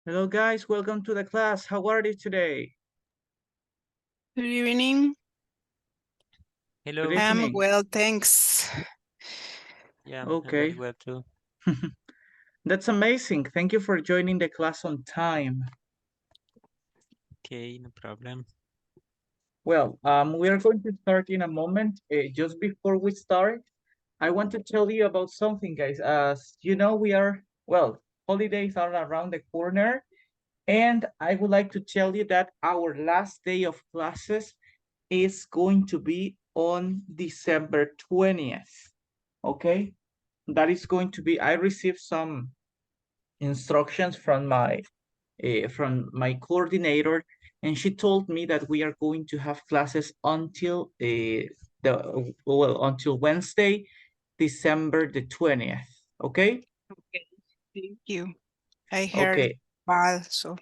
Hello guys, welcome to the class. How are you today? Good evening. Good Hello. I'm evening. well, thanks. Yeah, I'm very Okay, well too. that's amazing. Thank you for joining the class on time. Okay, no problem. Well, we are going to start in a moment. Just before we start, I want to tell you about something, guys. As you know, holidays are around the corner, and I would like to tell you that our last day of classes is going to be on December 20th. Okay, that is going to be, I received some instructions from my coordinator, and she told me that we are going to have classes until until Wednesday, December the 20th. Okay. Okay, thank you. I heard Okay. bad, so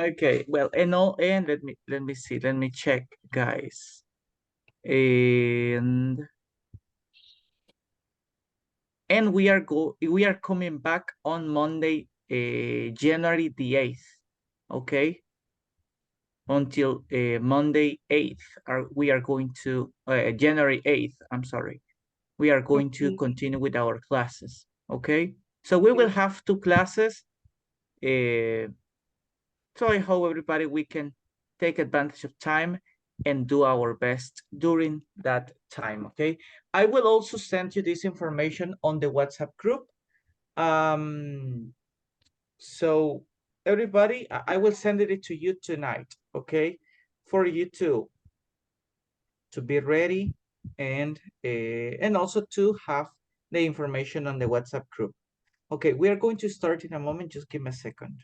Okay, well, and let me see, let me check, guys. And we are coming back on Monday, January the 8th. Okay, until Monday 8th. We are going to January 8th. I'm sorry. We are going to okay. continue with our classes. Okay, so we will have two classes. Uh, so I hope everybody we can take advantage of time and do our best during that time. Okay, I will also send you this information on the WhatsApp group. Um, So everybody, I will send it to you tonight, okay? For you to be ready and also to have the information on the WhatsApp group. Okay, we are going to start in a moment. Just give me a second.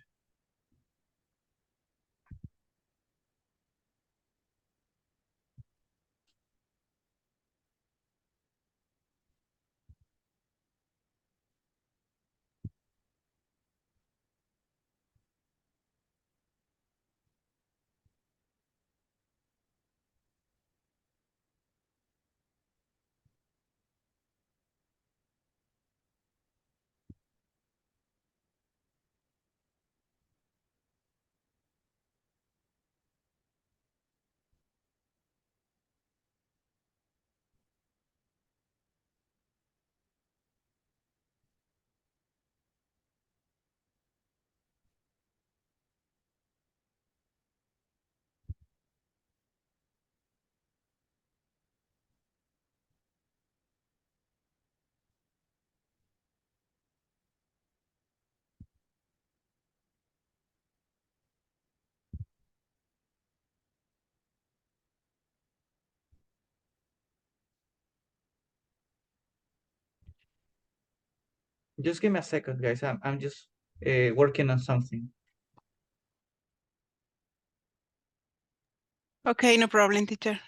Just give me a second, guys. I'm just working on something. Okay, no problem, teacher.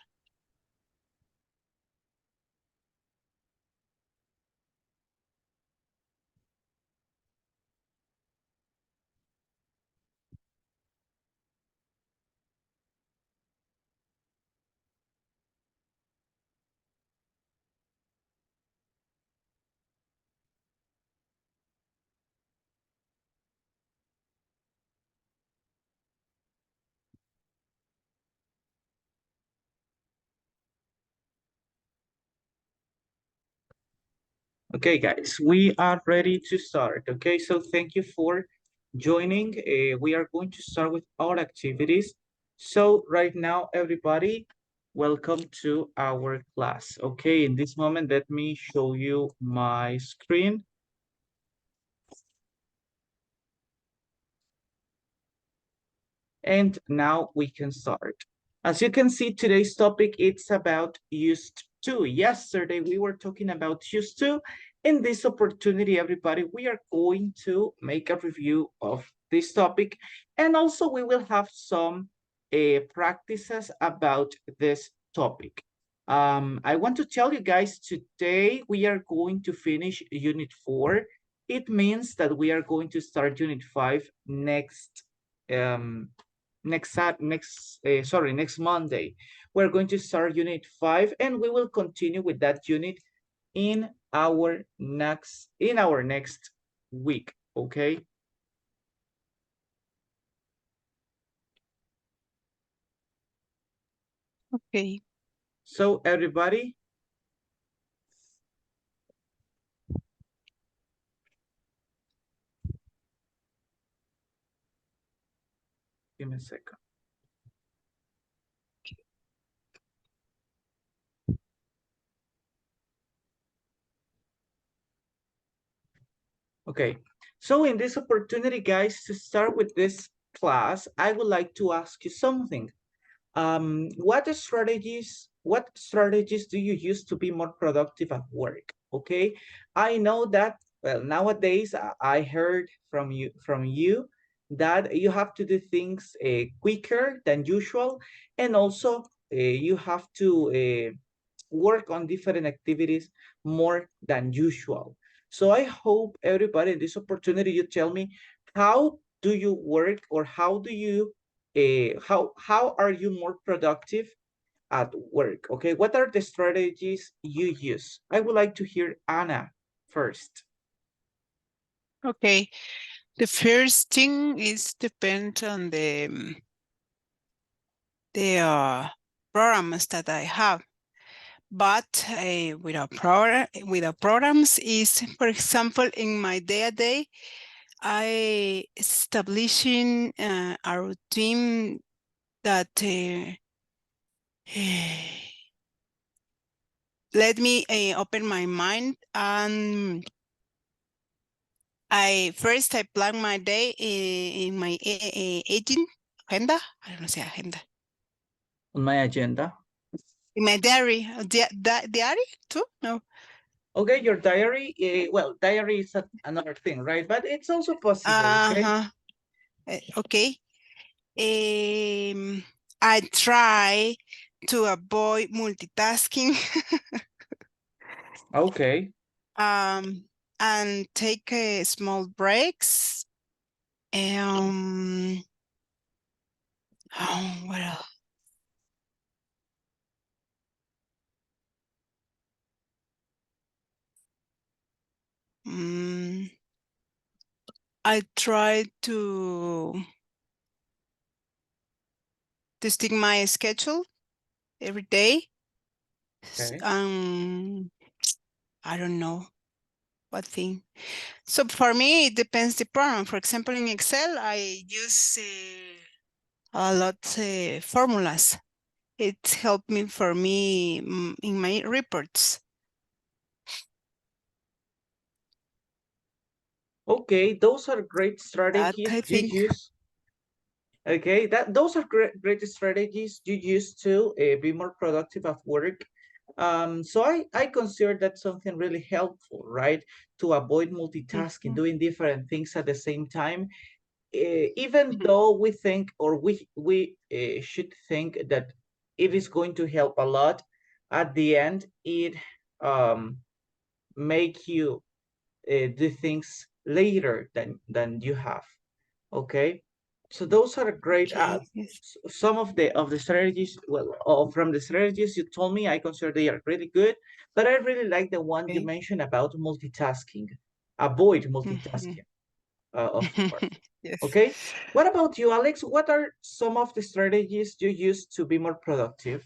Okay, guys, we are ready to start. Okay, so thank you for joining. We are going to start with our activities. So right now, everybody, welcome to our class. Okay, in this moment, let me show you my screen. And now we can start. As you can see, today's topic, it's about used to. Yesterday, we were talking about used to. In this opportunity, everybody, we are going to make a review of this topic. And also we will have some practices about this topic. I want to tell you guys, today we are going to finish Unit 4. It means that we are going to start Unit 5 next Monday. We're going to start Unit 5, and we will continue with that unit in our next week. Okay. Okay. So everybody, give me a second. Okay, so in this opportunity, guys, to start with this class, I would like to ask you something. What strategies do you use to be more productive at work? Okay, I know that, well, nowadays I heard from you that you have to do things quicker than usual, and also you have to work on different activities more than usual. So I hope everybody in this opportunity, you tell me, how do you work, or how do you how are you more productive at work? Okay, what are the strategies you use? I would like to hear Anna first. Okay. The first thing is depend on the programs that I have. But without programs is, for example, in my day-to-day, I establishing a routine that let me open my mind, and I plan my day in my agenda. I don't know, say agenda. On my agenda. In my diary, diary too? No. Okay, your diary. Well, diary is another thing, right? But it's also possible. Okay. Okay. I try to avoid multitasking. Okay. And take small breaks. Oh, what else? I try to stick my schedule every day. Okay. I don't know what thing. So for me, it depends the program. For example, in Excel, I use a lot formulas. It helped me in my reports. Okay, those are great strategies I you think. use. Okay, those are great strategies you use to be more productive at work. So I consider that something really helpful, right? To avoid multitasking, doing different things at the same time. Even though we think, or we should think that it is going to help a lot, at the end it make you do things later than you have. Okay, so those are great. Okay. Yes. Some of the strategies, well, from the strategies you told me, I consider they are really good, but I really like the one you Okay. mentioned about multitasking. Avoid multitasking, of course. Yes. Okay, what about you, Alex? What are some of the strategies you use to be more productive?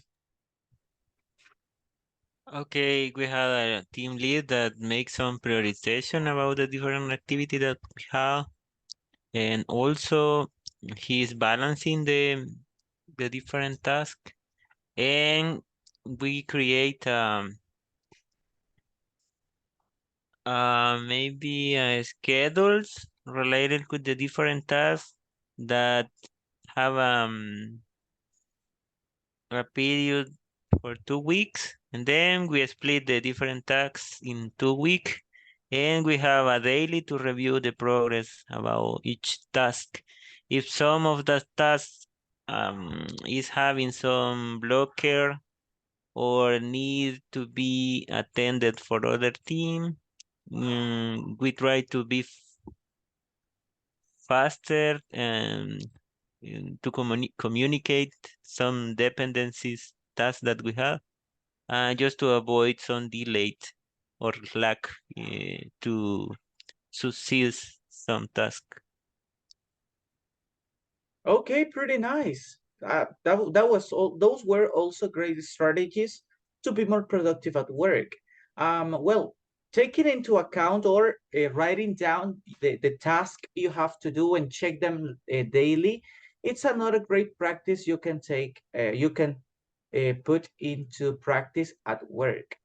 Okay, we have a team lead that makes some prioritization about the different activity that we have, and also he's balancing the different tasks, and we create maybe schedules related with the different tasks that have a period for 2 weeks, and then we split the different tasks in 2 weeks, and we have a daily to review the progress about each task. If some of the tasks is having some blocker or need to be attended for other team, we try to be faster and to communicate some dependencies tasks that we have, just to avoid some delay or lack to succeed some task. Okay, pretty nice. those were also great strategies to be more productive at work. Well, taking into account or writing down the task you have to do and check them daily, it's another great practice you can take, you can put into practice at work.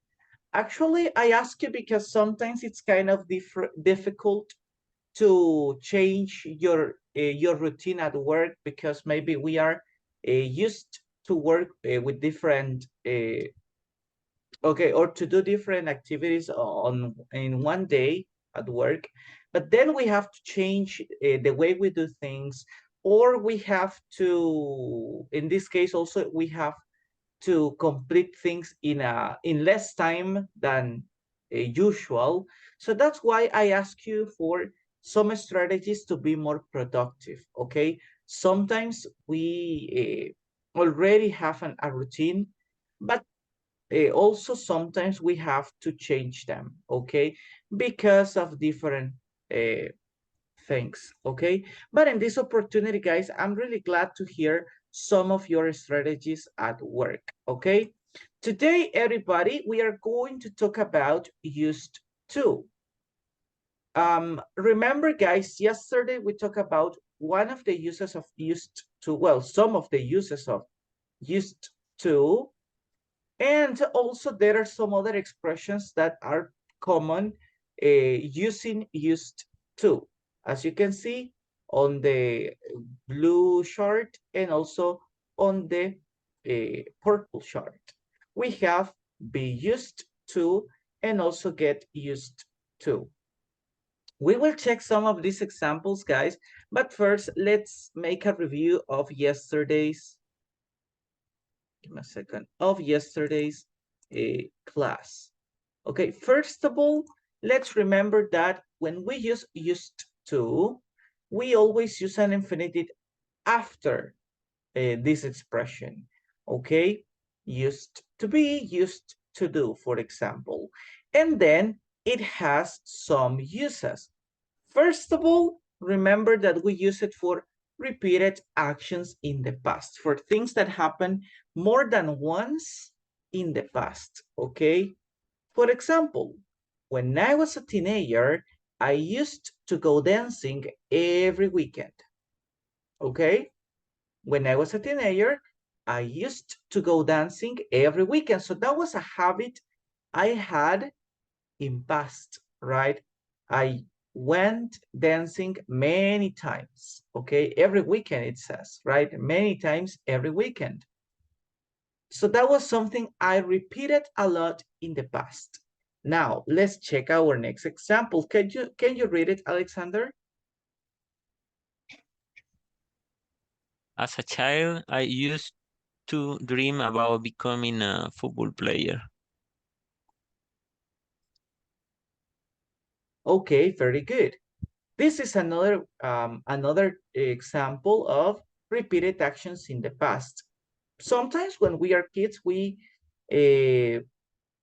Actually, I ask you because sometimes it's kind of difficult to change your routine at work, because maybe we are used to work with different okay, or to do different activities in one day at work, but then we have to change the way we do things, or we have to, in this case also, we have to complete things in less time than usual. So that's why I ask you for some strategies to be more productive. Okay, sometimes we already have a routine, but also sometimes we have to change them. Okay, because of different things. Okay, but in this opportunity, guys, I'm really glad to hear some of your strategies at work. Okay, today, everybody, we are going to talk about used to. Remember, guys, yesterday we talked about one of the uses of used to, well, some of the uses of used to, and also there are some other expressions that are common using used to, as you can see on the blue chart and also on the purple chart. We have be used to and also get used to. We will check some of these examples, guys, but first let's make a review of yesterday's, give me a second, of yesterday's class. Okay, first of all, let's remember that when we use used to, we always use an infinitive after this expression. Okay, used to be, used to do, for example. And then it has some uses. First of all, remember that we use it for repeated actions in the past, for things that happen more than once in the past, okay? For example, when I was a teenager, I used to go dancing every weekend, okay? When I was a teenager, I used to go dancing every weekend. So that was a habit I had in past, right? I went dancing many times, okay? Every weekend it says, right? Many times every weekend. So that was something I repeated a lot in the past. Now, let's check our next example. Can you read it, Alexander? As a child, I used to dream about becoming a football player. Okay, very good. This is another example of repeated actions in the past. Sometimes when we are kids, we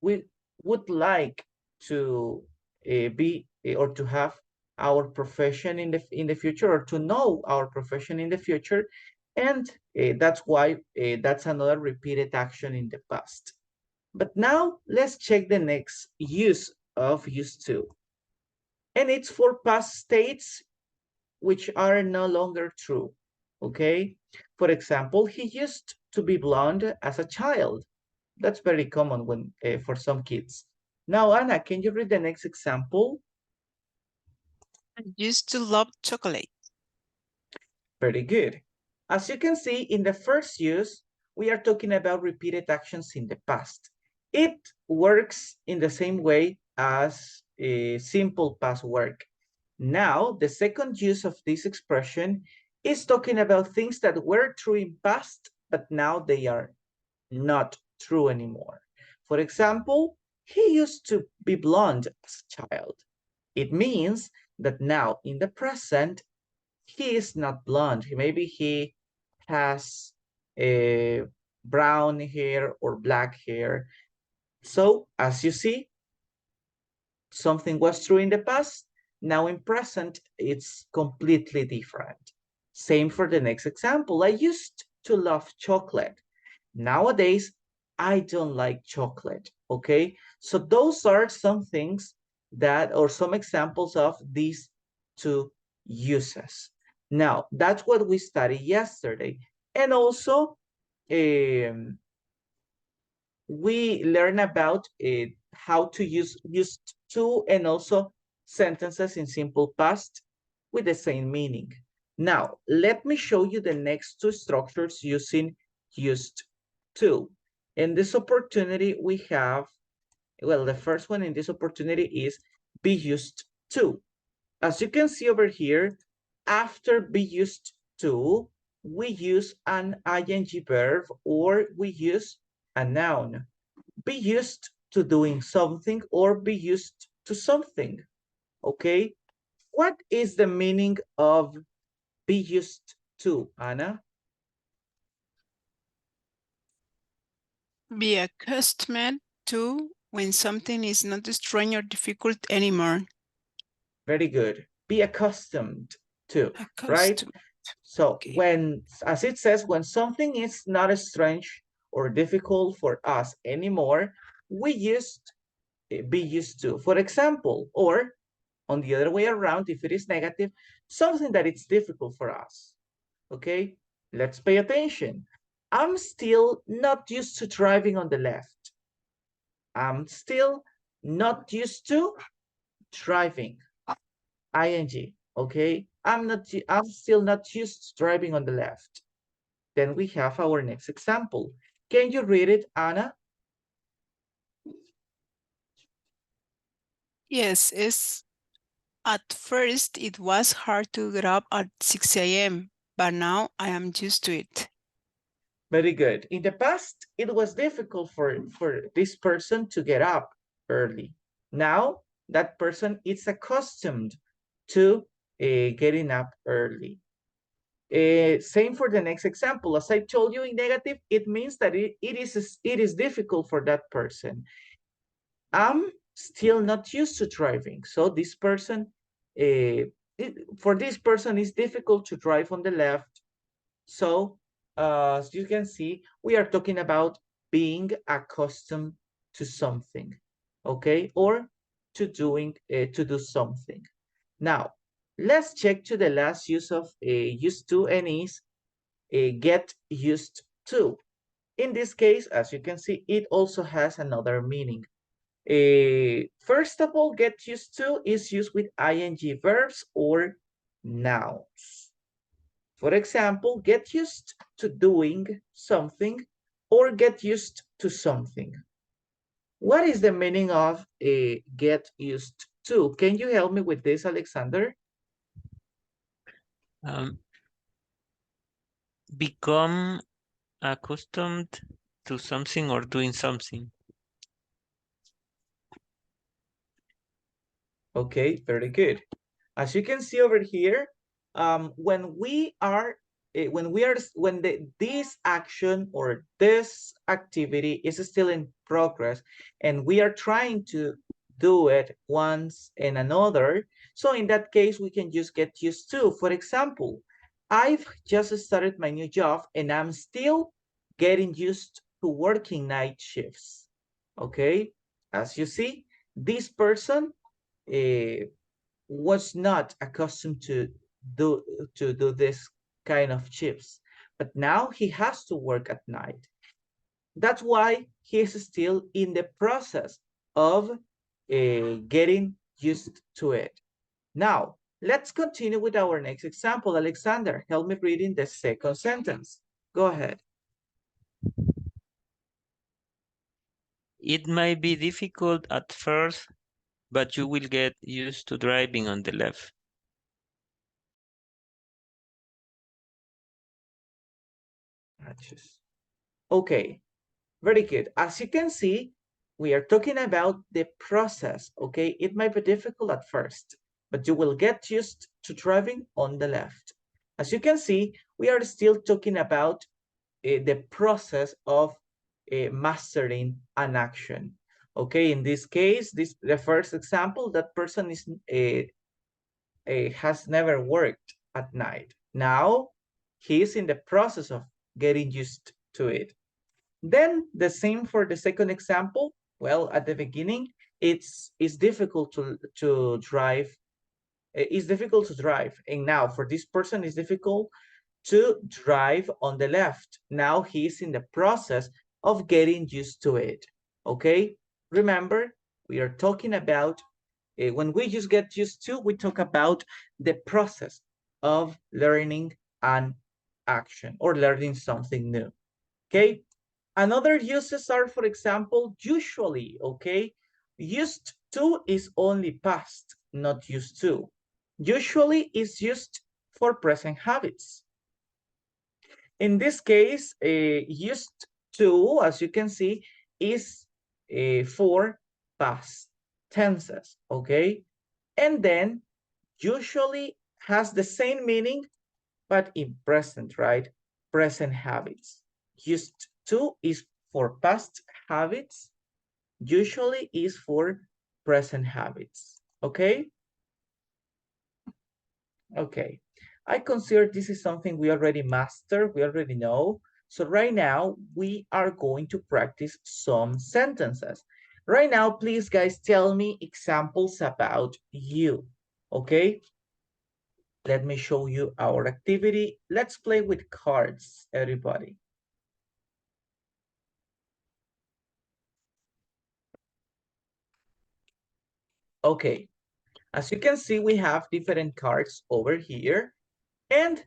would like to be or to have our profession in the future, or to know our profession in the future, and that's why that's another repeated action in the past. But now let's check the next use of used to, and it's for past states which are no longer true. Okay, for example, he used to be blonde as a child. That's very common when for some kids. Now, Anna, can you read the next example? I used to love chocolate. Very good. As you can see, in the first use, we are talking about repeated actions in the past. It works in the same way as a simple past work. Now, the second use of this expression is talking about things that were true in past, but now they are not true anymore. For example, he used to be blonde as a child. It means that now in the present, he is not blonde. Maybe he has a brown hair or black hair. So as you see, something was true in the past. Now in present, it's completely different. Same for the next example. I used to love chocolate. Nowadays, I don't like chocolate, okay? So those are some things that, or some examples of these two uses. Now, that's what we studied yesterday. And also, we learn about how to use used to and also sentences in simple past with the same meaning. Now, let me show you the next two structures using used to. In this opportunity, we have, well, the first one in this opportunity is be used to. As you can see over here, after be used to, we use an ing verb or we use a noun. Be used to doing something or be used to something, okay? What is the meaning of be used to, Anna? Be accustomed to when something is not strange or difficult anymore. Very good. Be accustomed to, right? Accustomed. So Okay. when, as it says, when something is not as strange or difficult for us anymore, we used be used to. For example, or on the other way around, if it is negative, something that it's difficult for us. Okay, let's pay attention. I'm still not used to driving on the left. I'm still not used to driving. ing, okay? I'm still not used to driving on the left. Then we have our next example. Can you read it, Anna? Yes, it's at first it was hard to get up at 6 a.m., but now I am used to it. Very good. In the past, it was difficult for this person to get up early. Now, that person is accustomed to getting up early. Same for the next example. As I told you in negative, it means that it is difficult for that person. I'm still not used to driving. So this person, for this person, it's difficult to drive on the left. So as you can see, we are talking about being accustomed to something, okay? Or to do something. Now, let's check to the last use of used to and is get used to. In this case, as you can see, it also has another meaning. First of all, get used to is used with ing verbs or nouns. For example, get used to doing something or get used to something. What is the meaning of get used to? Can you help me with this, Alexander? Become accustomed to something or doing something. Okay, very good. As you can see over here, when this action or this activity is still in progress and we are trying to do it once and another, so in that case we can just get used to. For example, I've just started my new job and I'm still getting used to working night shifts. Okay, as you see, this person was not accustomed to do this kind of shifts, but now he has to work at night. That's why he is still in the process of getting used to it. Now, let's continue with our next example. Alexander, help me reading the second sentence. Go ahead. It might be difficult at first, but you will get used to driving on the left. Okay, very good. As you can see, we are talking about the process, okay? It might be difficult at first, but you will get used to driving on the left. As you can see, we are still talking about the process of mastering an action. Okay, in this case, the first example, that person is has never worked at night. Now, he is in the process of getting used to it. Then the same for the second example. Well, at the beginning, it's difficult to drive. It's difficult to drive, and now for this person, it's difficult to drive on the left. Now he's in the process of getting used to it. Okay, remember, we are talking about when we just get used to, we talk about the process of learning an action or learning something new. Okay, another uses are, for example, usually. Okay, used to is only past, not used to. Usually is used for present habits. In this case, used to, as you can see, is for past tenses, okay? And then usually has the same meaning, but in present, right? Present habits. Used to is for past habits. Usually is for present habits, okay? Okay. I consider this is something we already master, we already know. So right now, we are going to practice some sentences. Right now, please, guys, tell me examples about you, okay? Let me show you our activity. Let's play with cards, everybody. Okay, as you can see, we have different cards over here. And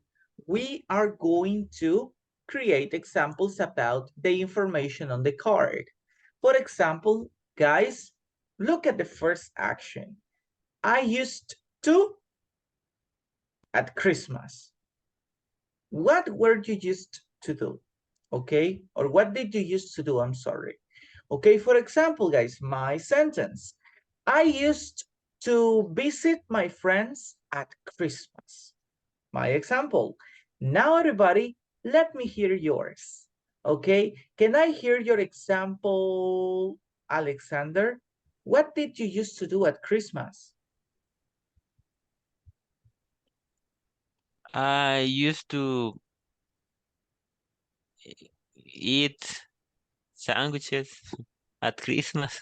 we are going to create examples about the information on the card. For example, guys, look at the first action. I used to at Christmas. What were you used to do? Okay, or what did you used to do? I'm sorry. Okay, for example, guys, my sentence. I used to visit my friends at Christmas. My example. Now, everybody, let me hear yours. Okay, can I hear your example, Alexander? What did you used to do at Christmas? I used to eat sandwiches at Christmas.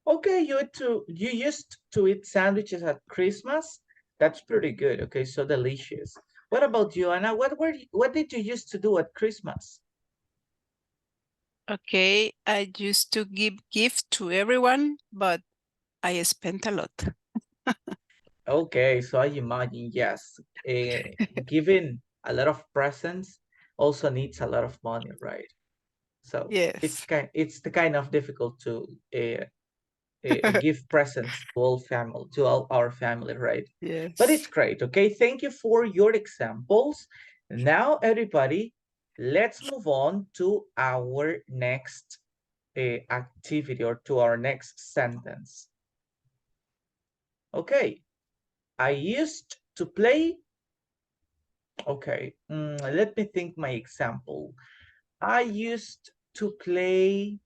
Okay, you used to eat sandwiches at Christmas. That's pretty good. Okay, so delicious. What about you, Anna? What did you used to do at Christmas? Okay, I used to give gifts to everyone, but I spent a lot. Okay, so I imagine, yes, giving a lot of presents also needs a lot of money, right? So Yes. it's the kind of difficult to give presents to all our family, right? But it's Yes. great. Okay, thank you for your examples. Now, everybody, let's move on to our next activity or to our next sentence. Okay, I used to play. Okay, let me think my example. I used to play.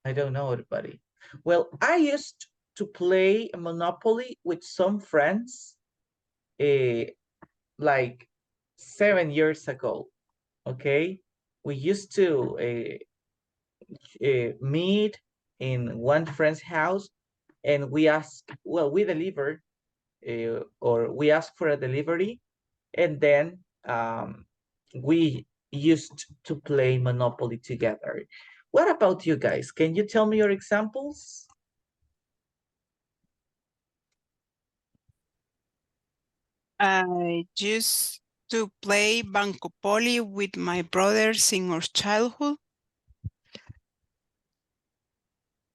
I don't know, everybody. Well, I used to play Monopoly with some friends like 7 years ago. Okay, we used to meet in one friend's house, and we asked, well, we delivered or we asked for a delivery, and then we used to play Monopoly together. What about you guys? Can you tell me your examples? I used to play Banco Poli with my brothers in our childhood.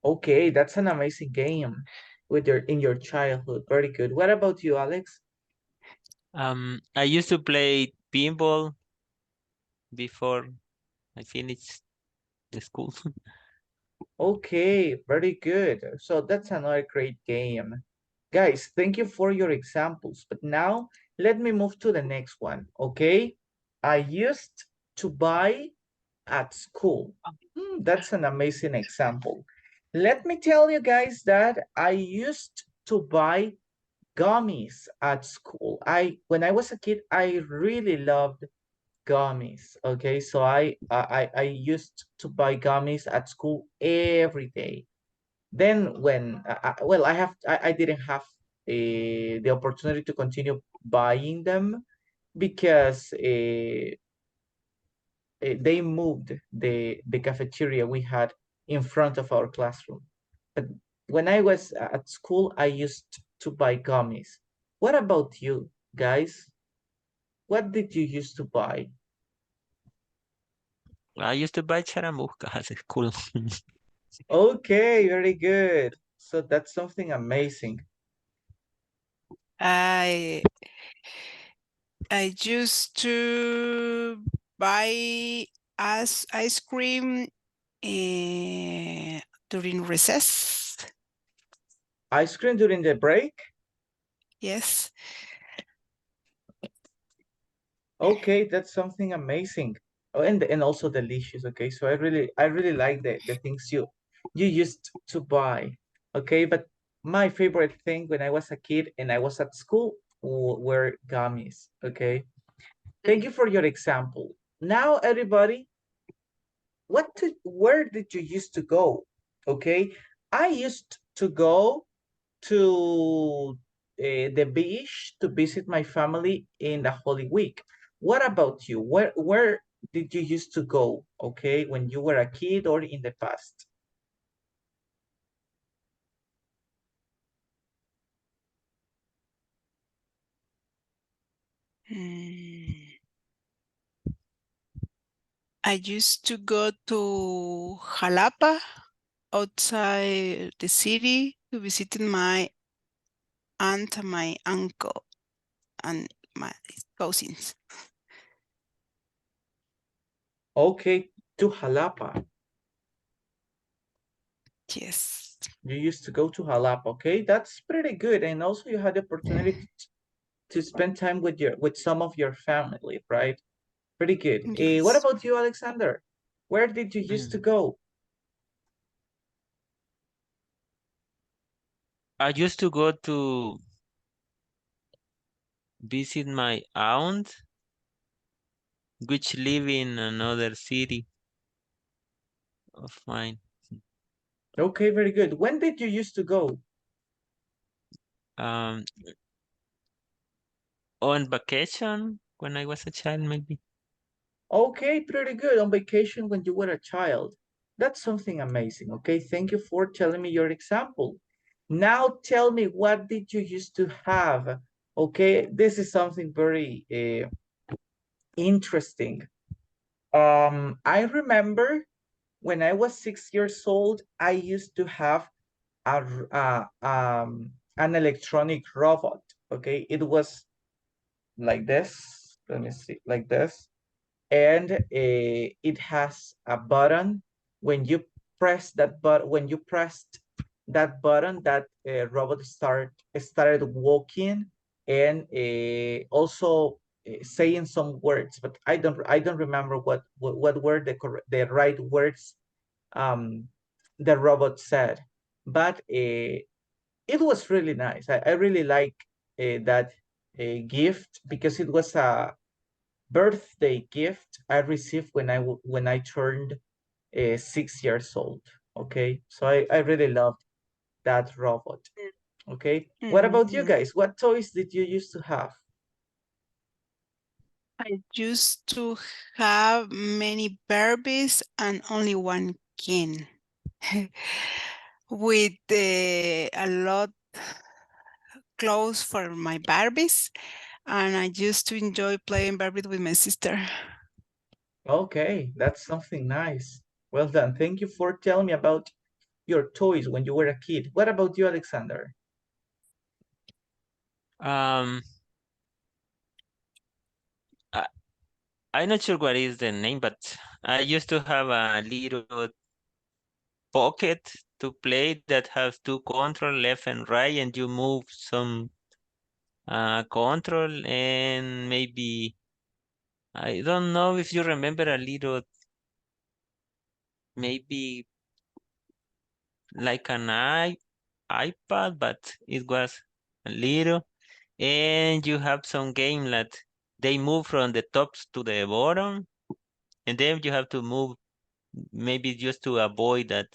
Okay, that's an amazing game with in your childhood. Very good. What about you, Alex? I used to play pinball before I finished the school. Okay, very good. So that's another great game. Guys, thank you for your examples. But now let me move to the next one, okay? I used to buy at school. That's an amazing example. Let me tell you guys that I used to buy gummies at school. When I was a kid, I really loved gummies. Okay, so I used to buy gummies at school every day. Then when well, I didn't have the opportunity to continue buying them because they moved the cafeteria we had in front of our classroom. But when I was at school, I used to buy gummies. What about you guys? What did you used to buy? I used to buy charamuscas at school. Okay, very good. So that's something amazing. I used to buy ice cream during recess. Ice cream during the break? Yes. Okay, that's something amazing. Oh, and also delicious. Okay, so I really like the things you used to buy. Okay, but my favorite thing when I was a kid and I was at school were gummies. Okay, thank you for your example. Now, everybody, where did you used to go? Okay, I used to go to the beach to visit my family in the Holy Week. What about you? Where did you used to go? Okay, when you were a kid or in the past? I used to go to Jalapa outside the city to visit my aunt, my uncle, and my cousins. Okay, to Jalapa. Yes. You used to go to Jalapa. Okay, that's pretty good. And also you had the opportunity to spend time with some of your family, right? Pretty good. What Yes. about you, Alexander? Where did you used to go? I used to go to visit my aunt, which live in another city of mine. Okay, very good. When did you used to go? Um, on vacation when I was a child, maybe. Okay, pretty good. On vacation when you were a child. That's something amazing. Okay, thank you for telling me your example. Now tell me, what did you used to have? Okay, this is something very interesting. I remember when I was 6 years old, I used to have an electronic robot. Okay, it was like this. Let me see, like this, and it has a button. When you press that button, when you pressed that button, that robot started walking and also saying some words, but I don't remember what were the right words um, the robot said, but it was really nice. I really like that gift because it was a birthday gift I received when I turned 6 years old. Okay, so I really loved that robot. Okay, what about you Mhm. guys? What toys did you used to have? I used to have many Barbies and only one Ken with a lot clothes for my Barbies, and I used to enjoy playing Barbie with my sister. Okay, that's something nice. Well done. Thank you for telling me about your toys when you were a kid. What about you, Alexander? Um, I, I'm not sure what is the name, but I used to have a little pocket to play that has two control, left and right, and you move some control and maybe I don't know if you remember a little maybe like an iPad, but it was a little, and you have some game that they move from the tops to the bottom, and then you have to move maybe just to avoid that.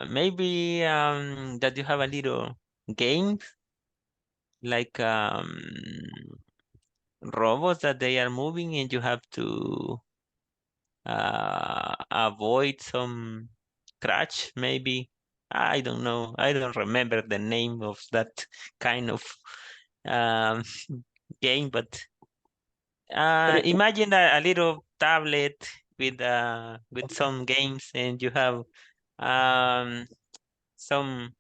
Maybe that you have a little game like robots that they are moving, and you have to avoid some crash maybe. I don't know. I don't remember the name of that kind of um, game, but But imagine a little tablet with some games, and you have um, some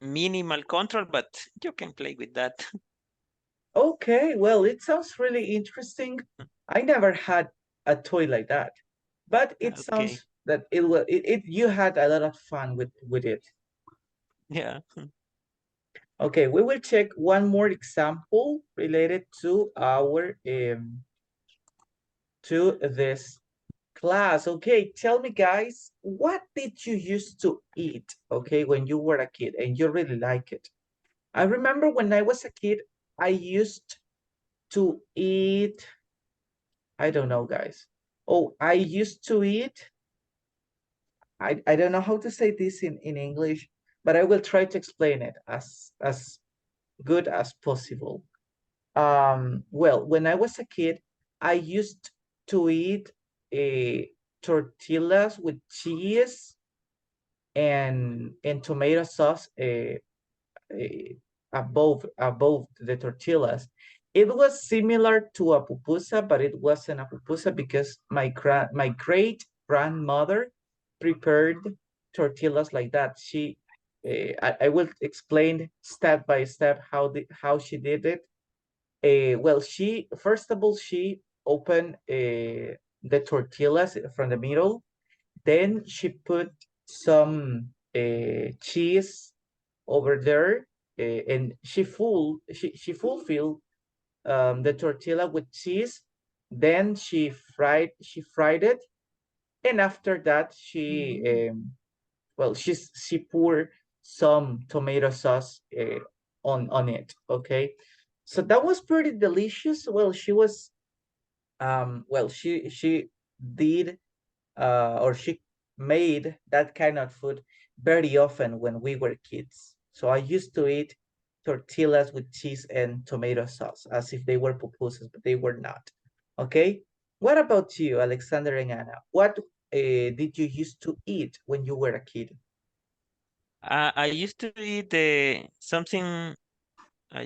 minimal control, but you can play with that. okay, well, it sounds really interesting. I never had a toy like that, but it Okay. sounds that it will you had a lot of fun with it. Yeah. Okay, we will check one more example related to our to this class. Okay, tell me guys, what did you used to eat, okay, when you were a kid and you really like it? I remember when I was a kid, I used to eat, I don't know, guys. Oh, I used to eat, I don't know how to say this in English, but I will try to explain it as good as possible. Well, when I was a kid, I used to eat tortillas with cheese and tomato sauce above the tortillas. It was similar to a pupusa, but it wasn't a pupusa because my great grandmother prepared tortillas like that. I will explain step by step how she did it. Well, she first of all she opened the tortillas from the middle. Then she put some cheese over there, and she fulfilled the tortilla with cheese. Then she fried it, and after that she poured some tomato sauce on it. Okay, so that was pretty delicious. Well, she did or she made that kind of food very often when we were kids. So I used to eat tortillas with cheese and tomato sauce as if they were pupusas, but they were not. Okay. What about you, Alexander and Anna? What did you used to eat when you were a kid? I used to eat something uh,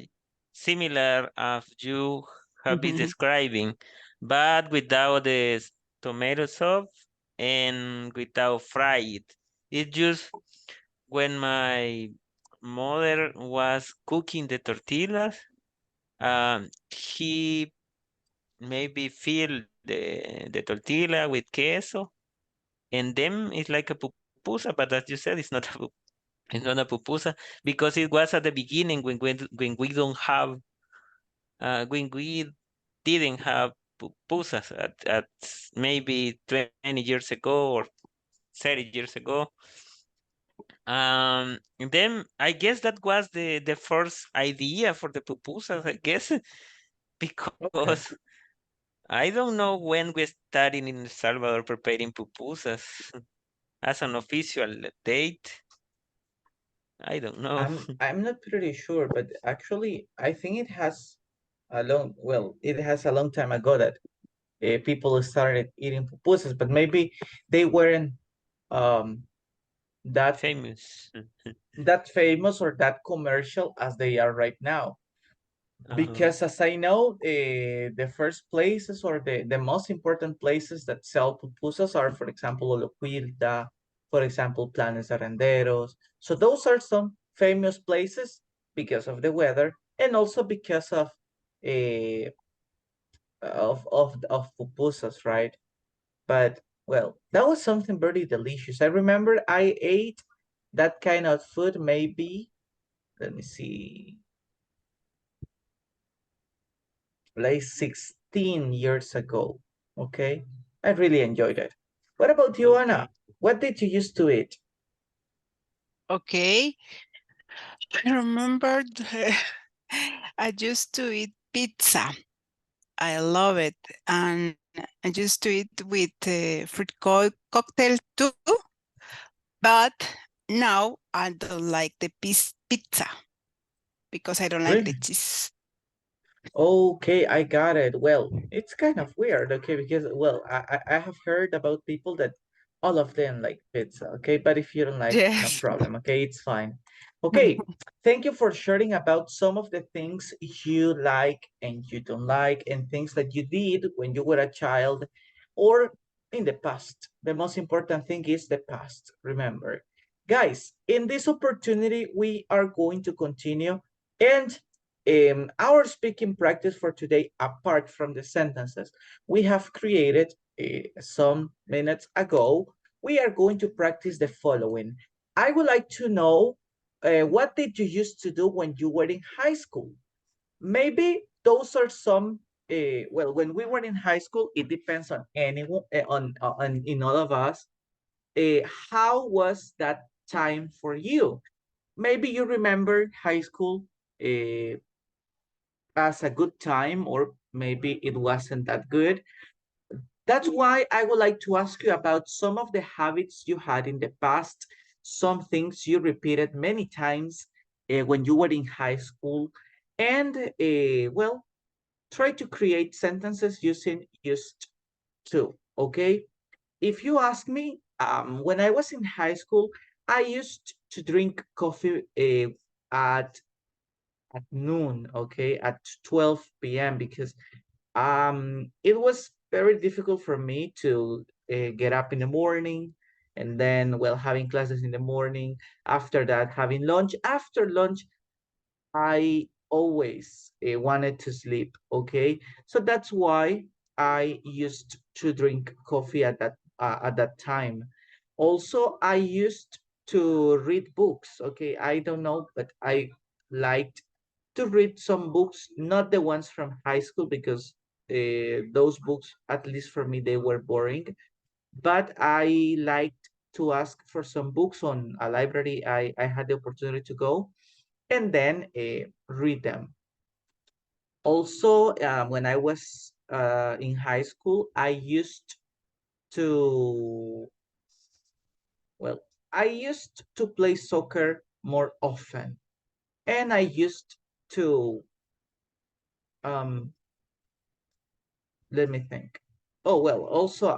similar as you have been Mhm. describing, but without the tomato sauce and without fry it. It just when my mother was cooking the tortillas, he maybe fill the tortilla with queso, and then it's like a pupusa, but as you said, it's not it's not a pupusa because it was at the beginning when we don't have when we didn't have pupusas at maybe 20 years ago or 30 years ago. And then I guess that was the first idea for the pupusas, I guess, Okay. because I don't know when we started in El Salvador preparing pupusas as an official date. I don't know. I'm not pretty sure, but actually I think it has a long time ago that people started eating pupusas, but maybe they weren't um that Famous. that famous or that commercial as they are right now. Uh-huh. Because as I know, the first places or the most important places that sell pupusas are, for example, Oloquilta, for example, Planes Arrenderos. So those are some famous places because of the weather and also because uh, of pupusas, right? But well, that was something very delicious. I remember I ate that kind of food maybe, let me see, like 16 years ago. Okay. I really enjoyed it. What about you, Anna? Okay. What did you used to eat? Okay. I remember I used to eat pizza. I love it. And I used to eat with fruit cocktail too. But now I don't like the pizza because I don't like the Really? cheese. Okay, I got it. Well, it's kind of weird, okay, because well, I have heard about people that all of them like pizza, okay, but if you don't like, no Yes. problem, okay, it's fine. Okay, thank you for sharing about some of the things you like and you don't like, and things that you did when you were a child or in the past. The most important thing is the past, remember. Guys, in this opportunity, we are going to continue and our speaking practice for today, apart from the sentences we have created some minutes ago, we are going to practice the following. I would like to know what did you used to do when you were in high school? Maybe those are some, well, when we were in high school, it depends on anyone, on in all of us. How was that time for you? Maybe you remember high school uh, as a good time, or maybe it wasn't that good. That's why I would like to ask you about some of the habits you had in the past, some things you repeated many times when you were in high school, and well, try to create sentences using used to, okay? If you ask me, when I was in high school, I used to drink coffee at noon, okay, at 12 p.m. because it was very difficult for me to get up in the morning and then well having classes in the morning, after that having lunch, after lunch I always wanted to sleep, okay, so that's why I used to drink coffee at that time. Also I used to read books, okay, I don't know, but I liked to read some books, not the ones from high school, because those books, at least for me, they were boring. But I liked to ask for some books on a library I had the opportunity to go, and then read them. Also, when I was in high school, I used to, well, I used to play soccer more often, and I used to um let me think. Oh well, also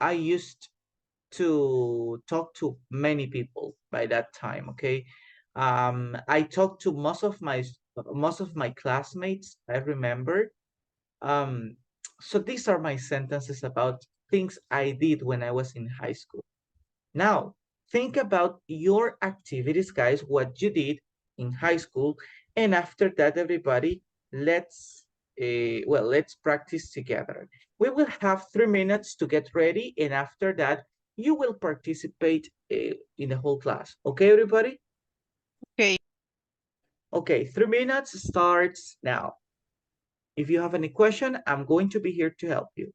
I used to talk to many people by that time, okay? I talked to most of my classmates, I remember. Um, so these are my sentences about things I did when I was in high school. Now, think about your activities, guys, what you did in high school. And after that, everybody, let's practice together. We will have 3 minutes to get ready. And after that, you will participate in the whole class. Okay, everybody? Okay. Okay, 3 minutes starts now. If you have any question, I'm going to be here to help you.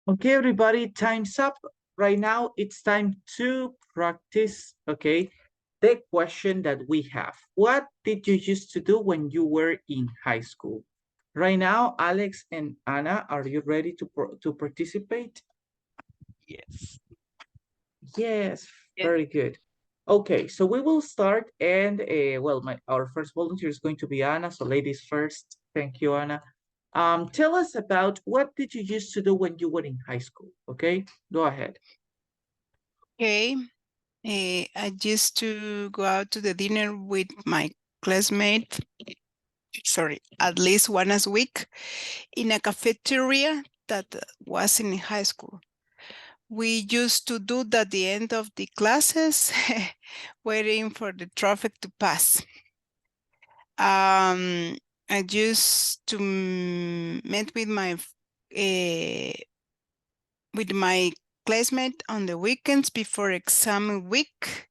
Okay, everybody, time's up. Right now, it's time to practice, okay, the question that we have. What did you used to do when you were in high school? Right now, Alex and Anna, are you ready to participate? Yes. Yes, Yeah. very good. Okay, so we will start and well, our first volunteer is going to be Anna, so ladies first. Thank you, Anna. Tell us about what did you used to do when you were in high school, okay? Go ahead. Okay. I used to go out to the dinner with my classmate, sorry, at least once a week in a cafeteria that was in high school. We used to do that at the end of the classes, waiting for the traffic to pass. I used to meet with my classmate on the weekends before exam week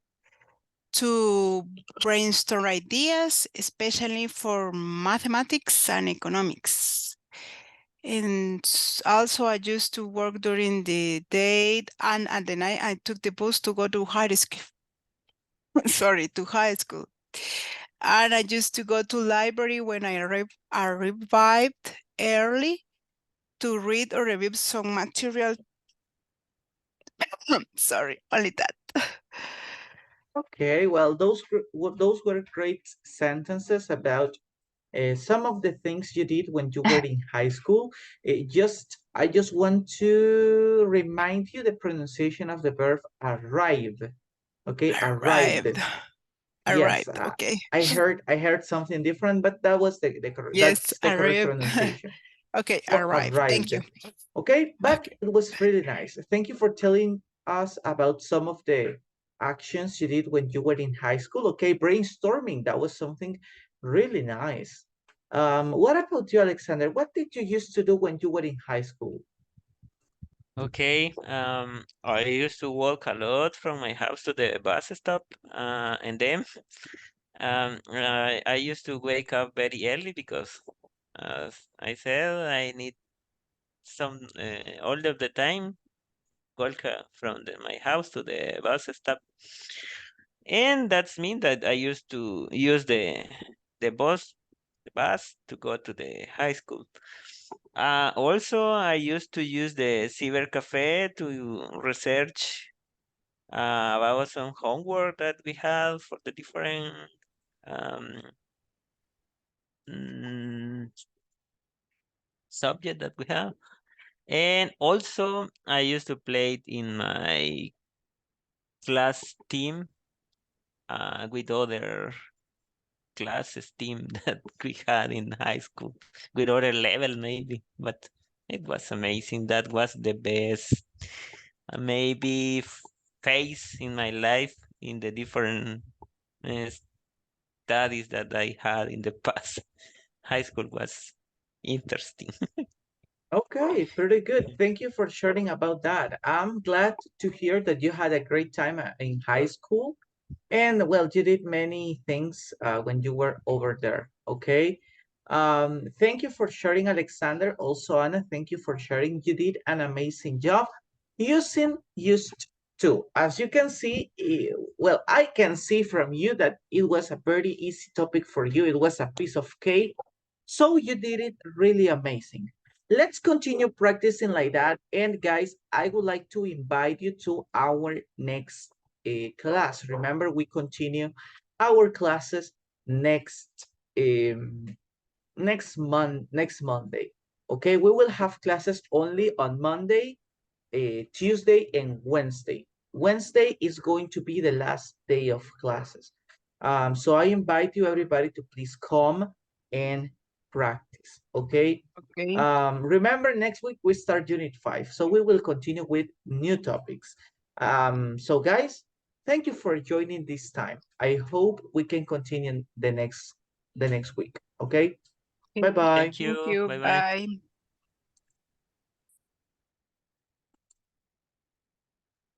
to brainstorm ideas, especially for mathematics and economics. And also I used to work during the day, and at the night I took the bus to go to high school. Sorry, to high school. And I used to go to library when I arrived early to read or review some material. Sorry, only that. Okay, well, those were great sentences about some of the things you did when you were in high school. I just want to remind you the pronunciation of the verb arrive. Okay, arrived. Arrived. Yes, Arrived. Okay. I heard something different, but that was Yes, that's the correct arrived. pronunciation. Okay, So arrived. Thank arrived. you. Okay, but Okay. it was really nice. Thank you for telling us about some of the actions you did when you were in high school. Okay, brainstorming, that was something really nice. What about you, Alexander? What did you used to do when you were in high school? Okay. I used to walk a lot from my house to the bus stop, and then I used to wake up very early because, as I said, I need some all of the time walk from my house to the bus stop, and that's mean that I used to use the bus to go to the high school. Also, I used to use the cyber cafe to research about some homework that we have for the different um, mm, subject that we have. And also, I used to play it in my class team with other classes team that we had in high school, with other level maybe. But it was amazing. That was the best maybe phase in my life in the different uh, studies that I had in the past. High school was interesting. Okay, pretty good. Thank you for sharing about that. I'm glad to hear that you had a great time in high school. And well, you did many things when you were over there. Okay. Thank you for sharing, Alexander. Also, Anna, thank you for sharing. You did an amazing job using used to. As you can see, well, I can see from you that it was a very easy topic for you. It was a piece of cake. So you did it really amazing. Let's continue practicing like that. And guys, I would like to invite you to our next class. Remember, we continue our classes um, next Monday. Okay, we will have classes only on Monday, Tuesday, and Wednesday. Wednesday is going to be the last day of classes. So I invite you everybody to please come and practice. Okay. Okay. Remember, next week we start Unit 5, so we will continue with new topics. So guys, thank you for joining this time. I hope we can continue the next week. Okay. Okay. Bye bye. Thank Thank you. you. Bye bye. Bye.